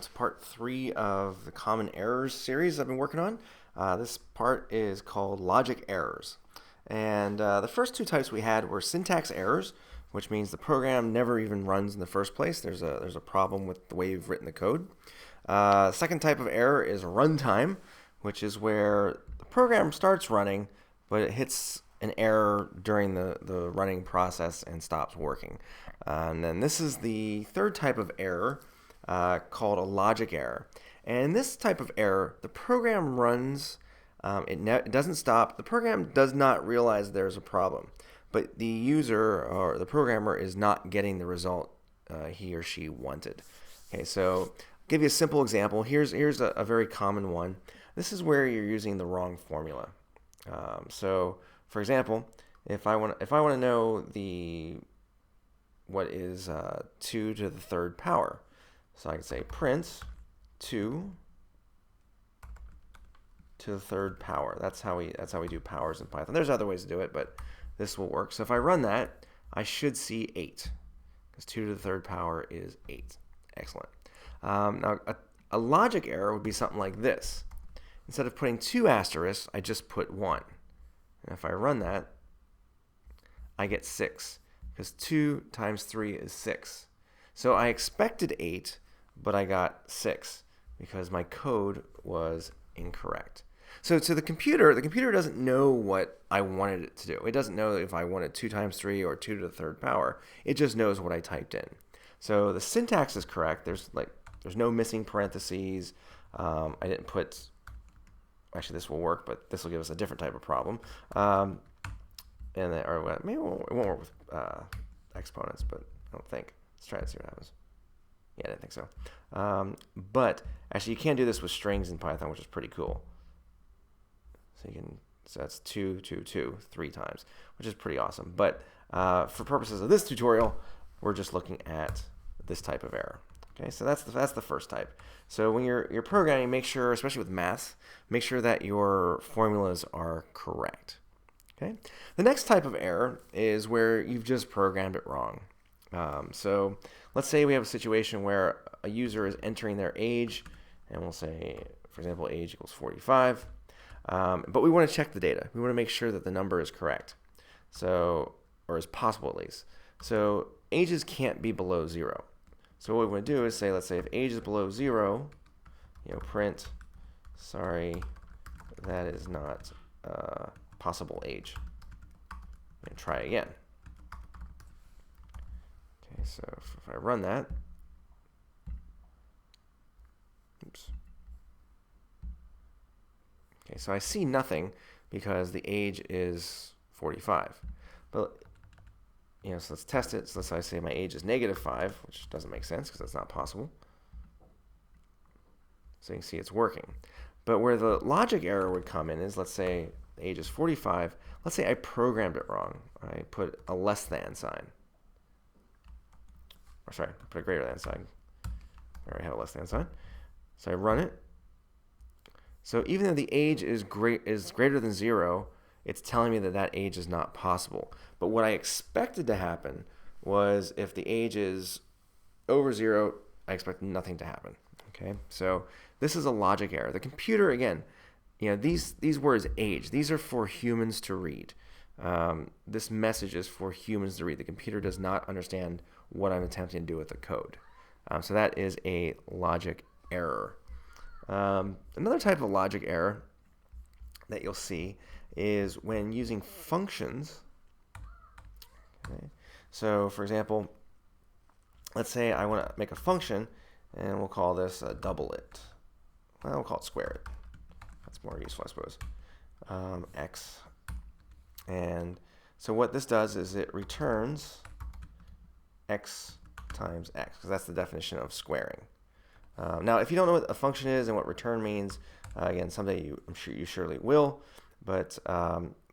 It's part 3 of the common errors series I've been working on. This part is called logic errors. And the first two types we had were syntax errors, which means the program never even runs in the first place. There's a problem with the way you've written the code. Second type of error is runtime, which is where the program starts running, but it hits an error during the running process and stops working. And then this is the third type of error, called a logic error. And in this type of error, the program runs, it doesn't stop. The program does not realize there's a problem, but the user or the programmer is not getting the result he or she wanted. Okay, so I'll give you a simple example. Here's a very common one. This is where you're using the wrong formula. So, for example, if I want to know what is 2 to the third power, so I can say print 2 to the third power. That's how we do powers in Python. There's other ways to do it, but this will work. So if I run that, I should see 8, because 2 to the third power is 8. Excellent. Now, a logic error would be something like this. Instead of putting 2 asterisks, I just put 1. And if I run that, I get 6, because 2 times 3 is 6. So I expected 8, but I got 6 because my code was incorrect. So to the computer doesn't know what I wanted it to do. It doesn't know if I wanted 2 times 3 or 2 to the third power. It just knows what I typed in. So the syntax is correct. There's no missing parentheses. I didn't put, actually this will work, but this will give us a different type of problem. And then, or maybe it won't work with exponents, but I don't think. Let's try to see what happens. Yeah, I didn't think so. But actually, you can do this with strings in Python, which is pretty cool. So that's 2, 2, 2, 3 times, which is pretty awesome. But for purposes of this tutorial, we're just looking at this type of error. Okay, so that's the first type. So when you're programming, make sure, especially with math, make sure that your formulas are correct. Okay. The next type of error is where you've just programmed it wrong. So let's say we have a situation where a user is entering their age, and we'll say, for example, age equals 45. But we want to check the data. We want to make sure that the number is correct, so, or is possible at least. So ages can't be below 0. So what we want to do is say, let's say if age is below 0, print, sorry, that is not possible age. And try again. Okay, so if I run that, oops. Okay, so I see nothing because the age is 45. But so let's test it. So let's say my age is -5, which doesn't make sense because that's not possible. So you can see it's working. But where the logic error would come in is, let's say the age is 45. Let's say I programmed it wrong. I put a less than sign. Or sorry, I put a greater than sign. I already have a less than sign. So I run it. So even though the age is greater than 0, it's telling me that that age is not possible. But what I expected to happen was if the age is over 0, I expect nothing to happen. Okay, so this is a logic error. The computer, again, these words age, these are for humans to read. This message is for humans to read. The computer does not understand what I'm attempting to do with the code. So that is a logic error. Another type of logic error that you'll see is when using functions. Okay. So for example, let's say I want to make a function, and we'll call this double it. Well, we'll call it square it. That's more useful, I suppose. X. And so what this does is it returns x times x, because that's the definition of squaring. Now, if you don't know what a function is and what return means, again, someday I'm sure you surely will, but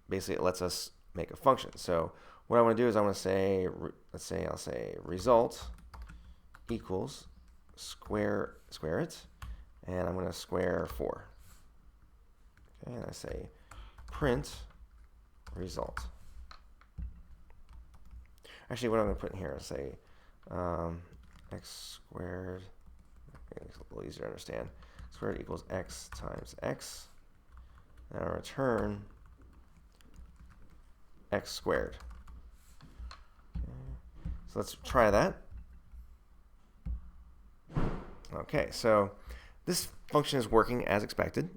basically it lets us make a function. So what I want to do is I want to say, let's say I'll say result equals square it, and I'm going to square 4. Okay, and I say print result. Actually, what I'm going to put in here is say x squared it's a little easier to understand. Squared equals x times x. And I'll return x squared. Okay. So let's try that. Okay, so this function is working as expected,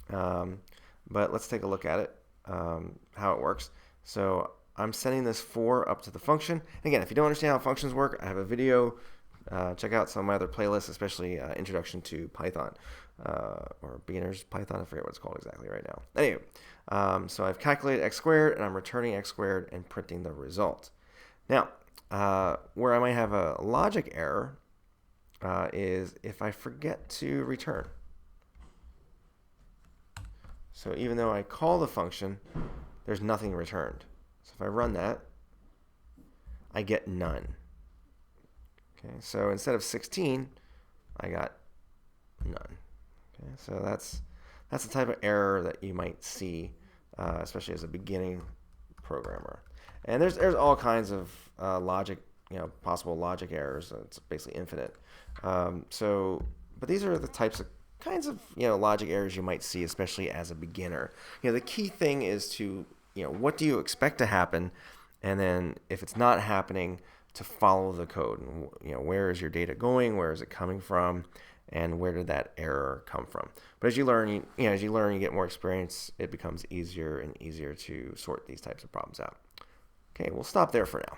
but let's take a look at it, how it works. So I'm sending this 4 up to the function. And again, if you don't understand how functions work, I have a video. Check out some of my other playlists, especially Introduction to Python, or Beginner's Python. I forget what it's called exactly right now. Anyway, so I've calculated x squared, and I'm returning x squared and printing the result. Now, where I might have a logic error is if I forget to return. So even though I call the function, there's nothing returned. So if I run that, I get none. Okay, so instead of 16, I got none. Okay, so that's the type of error that you might see, especially as a beginning programmer. And there's all kinds of logic, possible logic errors. It's basically infinite. But these are the kinds of logic errors you might see, especially as a beginner. The key thing is to what do you expect to happen, and then if it's not happening, to follow the code. And, where is your data going? Where is it coming from? And where did that error come from? But as you learn, you get more experience. It becomes easier and easier to sort these types of problems out. Okay, we'll stop there for now.